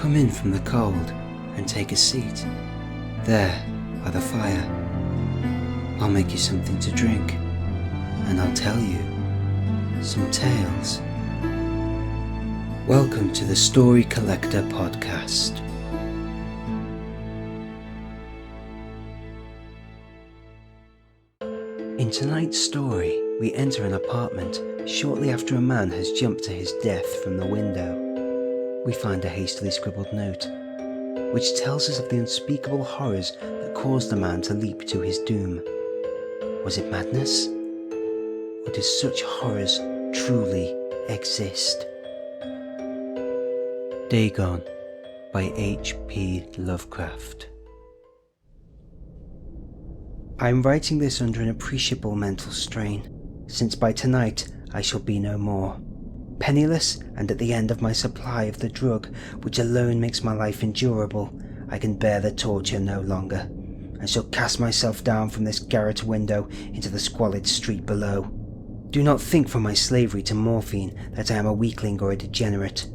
Come in from the cold and take a seat, there by the fire. I'll make you something to drink, and I'll tell you some tales. Welcome to the Story Collector Podcast. In tonight's story, we enter an apartment shortly after a man has jumped to his death from the window. We find a hastily scribbled note, which tells us of the unspeakable horrors that caused the man to leap to his doom. Was it madness? Or do such horrors truly exist? Dagon by H.P. Lovecraft. I am writing this under an appreciable mental strain, since by tonight I shall be no more. Penniless and at the end of my supply of the drug which alone makes my life endurable, I can bear the torture no longer, and shall cast myself down from this garret window into the squalid street below. Do not think from my slavery to morphine that I am a weakling or a degenerate.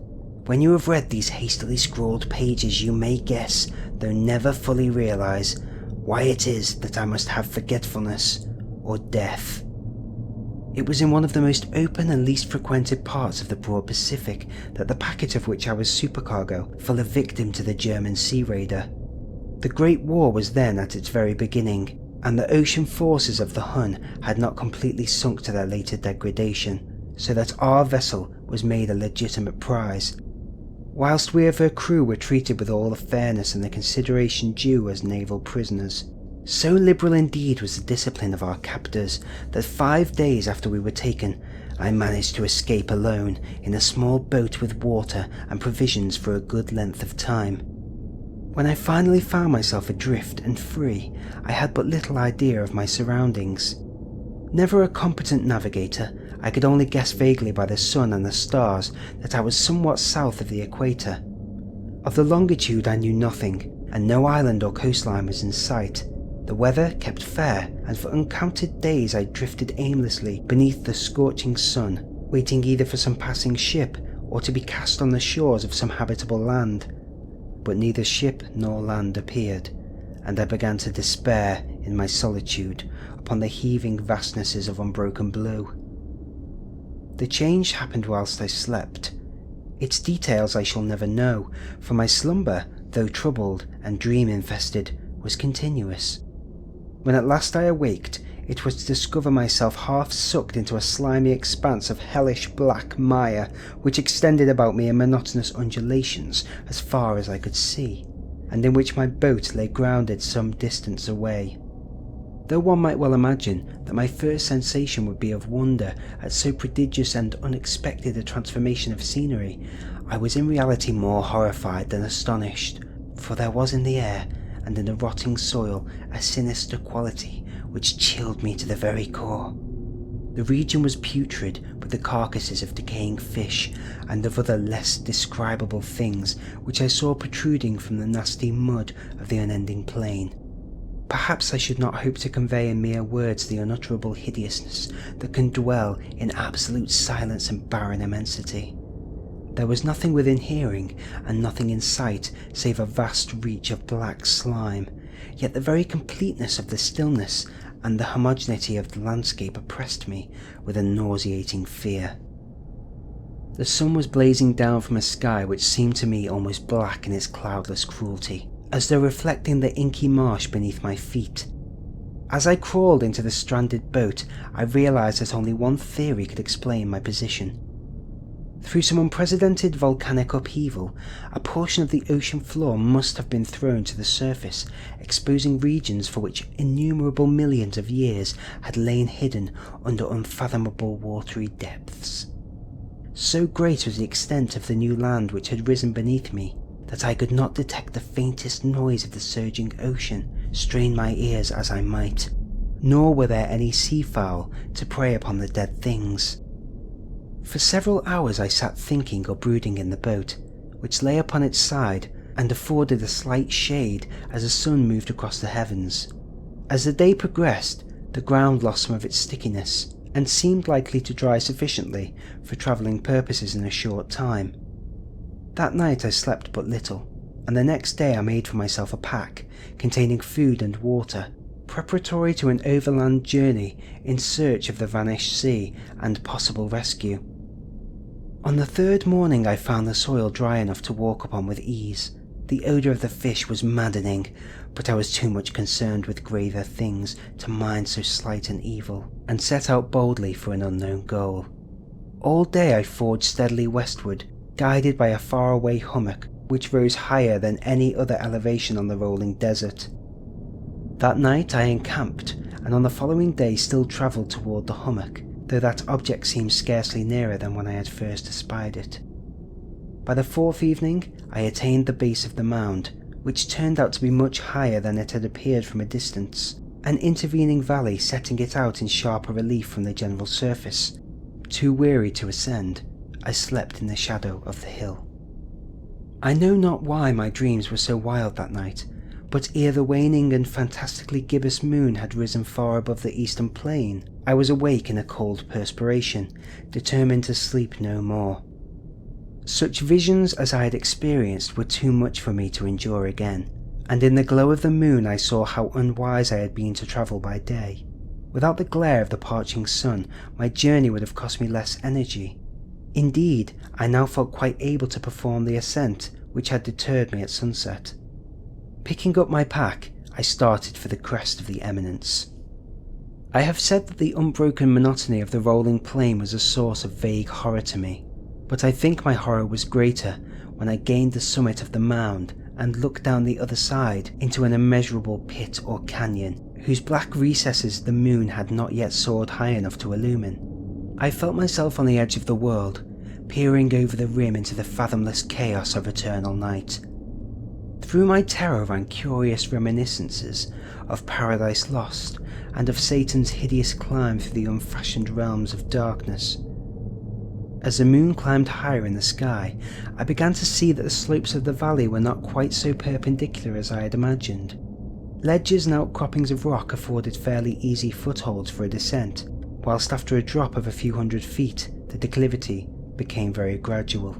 When you have read these hastily scrawled pages, you may guess, though never fully realize, why it is that I must have forgetfulness or death. It was in one of the most open and least frequented parts of the broad Pacific that the packet of which I was supercargo fell a victim to the German sea raider. The Great War was then at its very beginning, and the ocean forces of the Hun had not completely sunk to their later degradation, so that our vessel was made a legitimate prize, whilst we of her crew were treated with all the fairness and the consideration due as naval prisoners. So liberal indeed was the discipline of our captors that 5 days after we were taken, I managed to escape alone in a small boat with water and provisions for a good length of time. When I finally found myself adrift and free, I had but little idea of my surroundings. Never a competent navigator, I could only guess vaguely by the sun and the stars that I was somewhat south of the equator. Of the longitude I knew nothing, and no island or coastline was in sight. The weather kept fair, and for uncounted days I drifted aimlessly beneath the scorching sun, waiting either for some passing ship or to be cast on the shores of some habitable land. But neither ship nor land appeared, and I began to despair in my solitude upon the heaving vastnesses of unbroken blue. The change happened whilst I slept. Its details I shall never know, for my slumber, though troubled and dream-infested, was continuous. When at last I awaked, it was to discover myself half sucked into a slimy expanse of hellish black mire which extended about me in monotonous undulations as far as I could see, and in which my boat lay grounded some distance away. Though one might well imagine that my first sensation would be of wonder at so prodigious and unexpected a transformation of scenery, I was in reality more horrified than astonished, for there was in the air and in the rotting soil a sinister quality which chilled me to the very core. The region was putrid with the carcasses of decaying fish and of other less describable things which I saw protruding from the nasty mud of the unending plain. Perhaps I should not hope to convey in mere words the unutterable hideousness that can dwell in absolute silence and barren immensity. There was nothing within hearing and nothing in sight save a vast reach of black slime, yet the very completeness of the stillness and the homogeneity of the landscape oppressed me with a nauseating fear. The sun was blazing down from a sky which seemed to me almost black in its cloudless cruelty, as though reflecting the inky marsh beneath my feet. As I crawled into the stranded boat, I realized that only one theory could explain my position. Through some unprecedented volcanic upheaval, a portion of the ocean floor must have been thrown to the surface, exposing regions for which innumerable millions of years had lain hidden under unfathomable watery depths. So great was the extent of the new land which had risen beneath me, that I could not detect the faintest noise of the surging ocean, strain my ears as I might, nor were there any seafowl to prey upon the dead things. For several hours I sat thinking or brooding in the boat, which lay upon its side and afforded a slight shade as the sun moved across the heavens. As the day progressed, the ground lost some of its stickiness, and seemed likely to dry sufficiently for travelling purposes in a short time. That night I slept but little, and the next day I made for myself a pack containing food and water, preparatory to an overland journey in search of the vanished sea and possible rescue. On the third morning I found the soil dry enough to walk upon with ease. The odour of the fish was maddening, but I was too much concerned with graver things to mind so slight an evil, and set out boldly for an unknown goal. All day I forged steadily westward, guided by a faraway hummock which rose higher than any other elevation on the rolling desert. That night I encamped, and on the following day still travelled toward the hummock, though that object seemed scarcely nearer than when I had first espied it. By the fourth evening I attained the base of the mound, which turned out to be much higher than it had appeared from a distance, an intervening valley setting it out in sharper relief from the general surface. Too weary to ascend, I slept in the shadow of the hill. I know not why my dreams were so wild that night, but ere the waning and fantastically gibbous moon had risen far above the eastern plain, I was awake in a cold perspiration, determined to sleep no more. Such visions as I had experienced were too much for me to endure again, and in the glow of the moon I saw how unwise I had been to travel by day. Without the glare of the parching sun, my journey would have cost me less energy. Indeed, I now felt quite able to perform the ascent which had deterred me at sunset. Picking up my pack, I started for the crest of the eminence. I have said that the unbroken monotony of the rolling plain was a source of vague horror to me, but I think my horror was greater when I gained the summit of the mound and looked down the other side into an immeasurable pit or canyon, whose black recesses the moon had not yet soared high enough to illumine. I felt myself on the edge of the world, peering over the rim into the fathomless chaos of eternal night. Through my terror ran curious reminiscences of Paradise Lost and of Satan's hideous climb through the unfashioned realms of darkness. As the moon climbed higher in the sky, I began to see that the slopes of the valley were not quite so perpendicular as I had imagined. Ledges and outcroppings of rock afforded fairly easy footholds for a descent, whilst after a drop of a few hundred feet, the declivity became very gradual.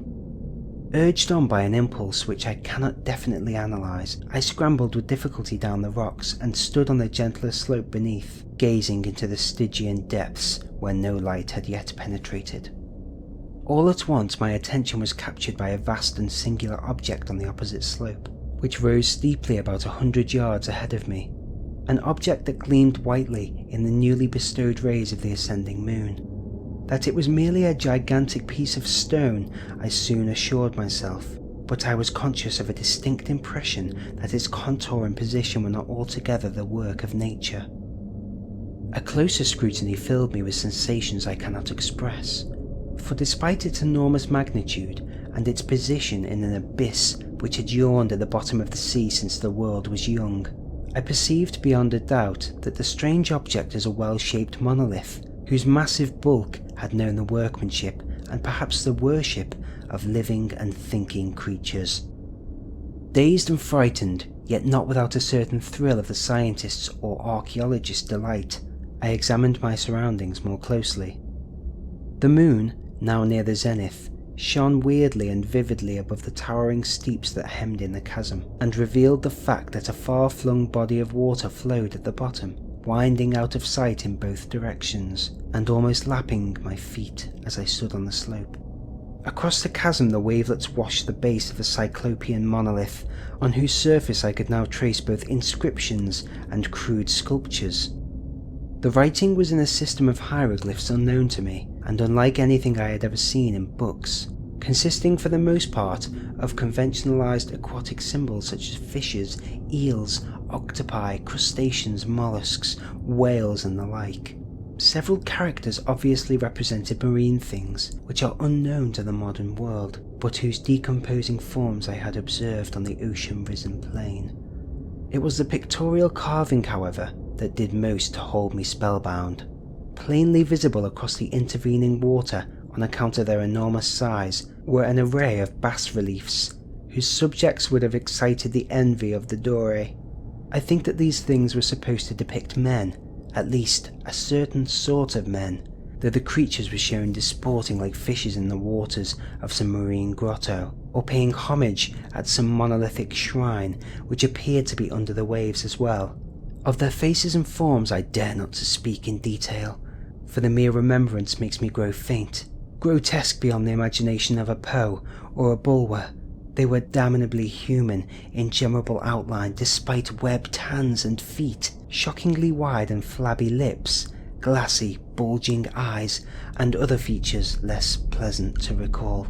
Urged on by an impulse which I cannot definitely analyse, I scrambled with difficulty down the rocks and stood on the gentler slope beneath, gazing into the Stygian depths where no light had yet penetrated. All at once my attention was captured by a vast and singular object on the opposite slope, which rose steeply about 100 yards ahead of me, an object that gleamed whitely in the newly bestowed rays of the ascending moon. That it was merely a gigantic piece of stone I soon assured myself, but I was conscious of a distinct impression that its contour and position were not altogether the work of nature. A closer scrutiny filled me with sensations I cannot express, for despite its enormous magnitude and its position in an abyss which had yawned at the bottom of the sea since the world was young, I perceived beyond a doubt that the strange object was a well-shaped monolith whose massive bulk had known the workmanship and perhaps the worship of living and thinking creatures. Dazed and frightened, yet not without a certain thrill of the scientist's or archaeologist's delight, I examined my surroundings more closely. The moon, now near the zenith, shone weirdly and vividly above the towering steeps that hemmed in the chasm, and revealed the fact that a far-flung body of water flowed at the bottom, winding out of sight in both directions, and almost lapping my feet as I stood on the slope. Across the chasm the wavelets washed the base of the cyclopean monolith, on whose surface I could now trace both inscriptions and crude sculptures. The writing was in a system of hieroglyphs unknown to me, and unlike anything I had ever seen in books, consisting for the most part of conventionalized aquatic symbols such as fishes, eels, octopi, crustaceans, mollusks, whales and the like. Several characters obviously represented marine things which are unknown to the modern world, but whose decomposing forms I had observed on the ocean-risen plain. It was the pictorial carving, however, that did most to hold me spellbound. Plainly visible across the intervening water on account of their enormous size were an array of bas-reliefs, whose subjects would have excited the envy of the Doré. I think that these things were supposed to depict men, at least a certain sort of men, though the creatures were shown disporting like fishes in the waters of some marine grotto, or paying homage at some monolithic shrine which appeared to be under the waves as well. Of their faces and forms I dare not to speak in detail, for the mere remembrance makes me grow faint. Grotesque beyond the imagination of a Poe or a Bulwer, they were damnably human in general outline despite webbed hands and feet, shockingly wide and flabby lips, glassy, bulging eyes, and other features less pleasant to recall.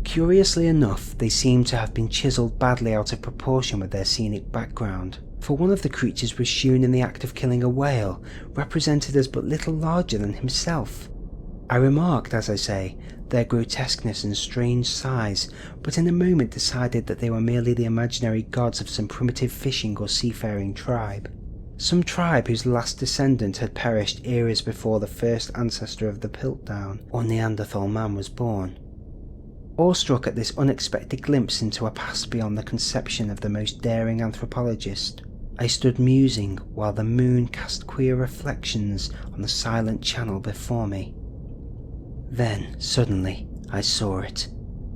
Curiously enough, they seemed to have been chiselled badly out of proportion with their scenic background, for one of the creatures was shewn in the act of killing a whale, represented as but little larger than himself. I remarked, as I say, their grotesqueness and strange size, but in a moment decided that they were merely the imaginary gods of some primitive fishing or seafaring tribe. Some tribe whose last descendant had perished eras before the first ancestor of the Piltdown or Neanderthal man was born. Awestruck at this unexpected glimpse into a past beyond the conception of the most daring anthropologist, I stood musing while the moon cast queer reflections on the silent channel before me. Then, suddenly, I saw it.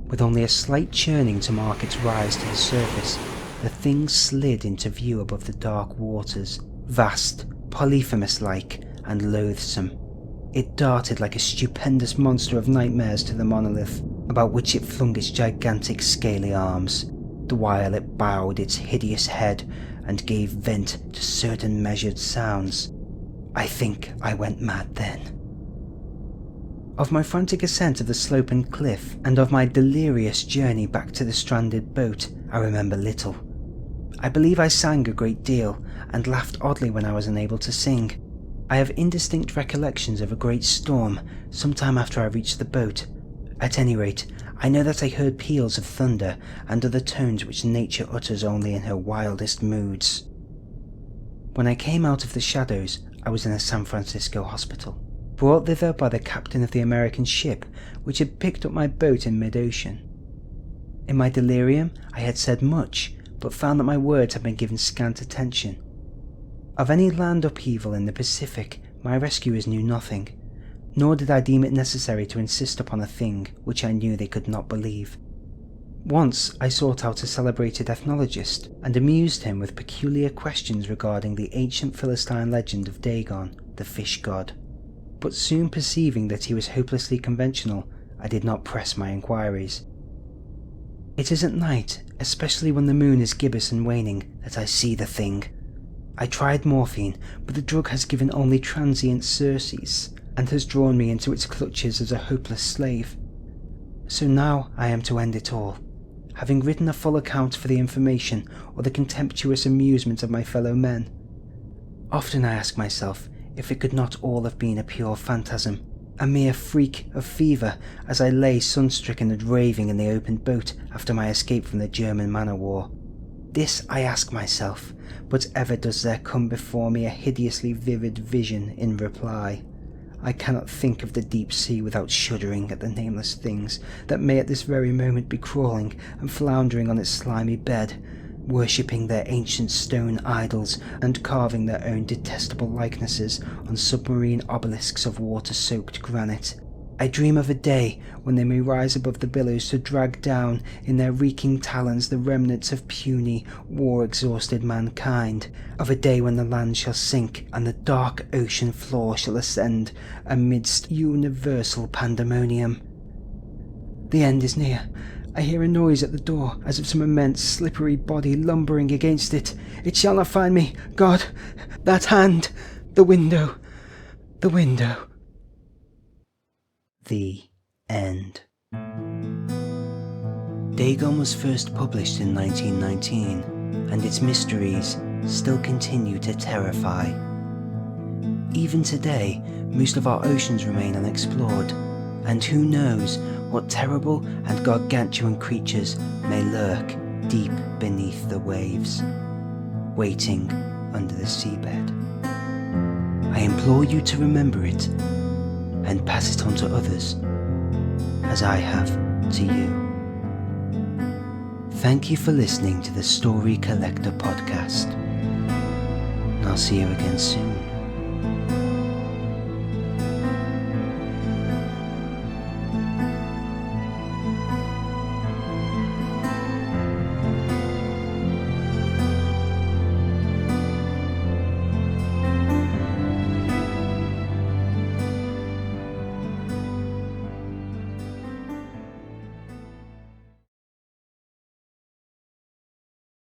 With only a slight churning to mark its rise to the surface, the thing slid into view above the dark waters, vast, Polyphemus-like, and loathsome. It darted like a stupendous monster of nightmares to the monolith, about which it flung its gigantic scaly arms, the while it bowed its hideous head and gave vent to certain measured sounds. I think I went mad then. Of my frantic ascent of the sloping cliff, and of my delirious journey back to the stranded boat, I remember little. I believe I sang a great deal, and laughed oddly when I was unable to sing. I have indistinct recollections of a great storm, some time after I reached the boat. At any rate, I know that I heard peals of thunder, and other tones which nature utters only in her wildest moods. When I came out of the shadows, I was in a San Francisco hospital, brought thither by the captain of the American ship which had picked up my boat in mid-ocean. In my delirium I had said much, but found that my words had been given scant attention. Of any land upheaval in the Pacific my rescuers knew nothing, nor did I deem it necessary to insist upon a thing which I knew they could not believe. Once I sought out a celebrated ethnologist and amused him with peculiar questions regarding the ancient Philistine legend of Dagon, the fish god. But soon perceiving that he was hopelessly conventional, I did not press my inquiries. It is at night, especially when the moon is gibbous and waning, that I see the thing. I tried morphine, but the drug has given only transient surcease, and has drawn me into its clutches as a hopeless slave. So now I am to end it all, having written a full account for the information or the contemptuous amusement of my fellow men. Often I ask myself if it could not all have been a pure phantasm, a mere freak of fever, as I lay sun-stricken and raving in the open boat after my escape from the German man-o'-war. This I ask myself, but ever does there come before me a hideously vivid vision in reply. I cannot think of the deep sea without shuddering at the nameless things that may at this very moment be crawling and floundering on its slimy bed, worshipping their ancient stone idols and carving their own detestable likenesses on submarine obelisks of water-soaked granite. I dream of a day when they may rise above the billows to drag down in their reeking talons the remnants of puny, war-exhausted mankind, of a day when the land shall sink and the dark ocean floor shall ascend amidst universal pandemonium. The end is near. I hear a noise at the door, as of some immense slippery body lumbering against it. It shall not find me. God! That hand! The window! The window! The end. Dagon was first published in 1919, and its mysteries still continue to terrify. Even today, most of our oceans remain unexplored, and who knows what terrible and gargantuan creatures may lurk deep beneath the waves, waiting under the seabed. I implore you to remember it and pass it on to others, as I have to you. Thank you for listening to the Story Collector podcast. I'll see you again soon.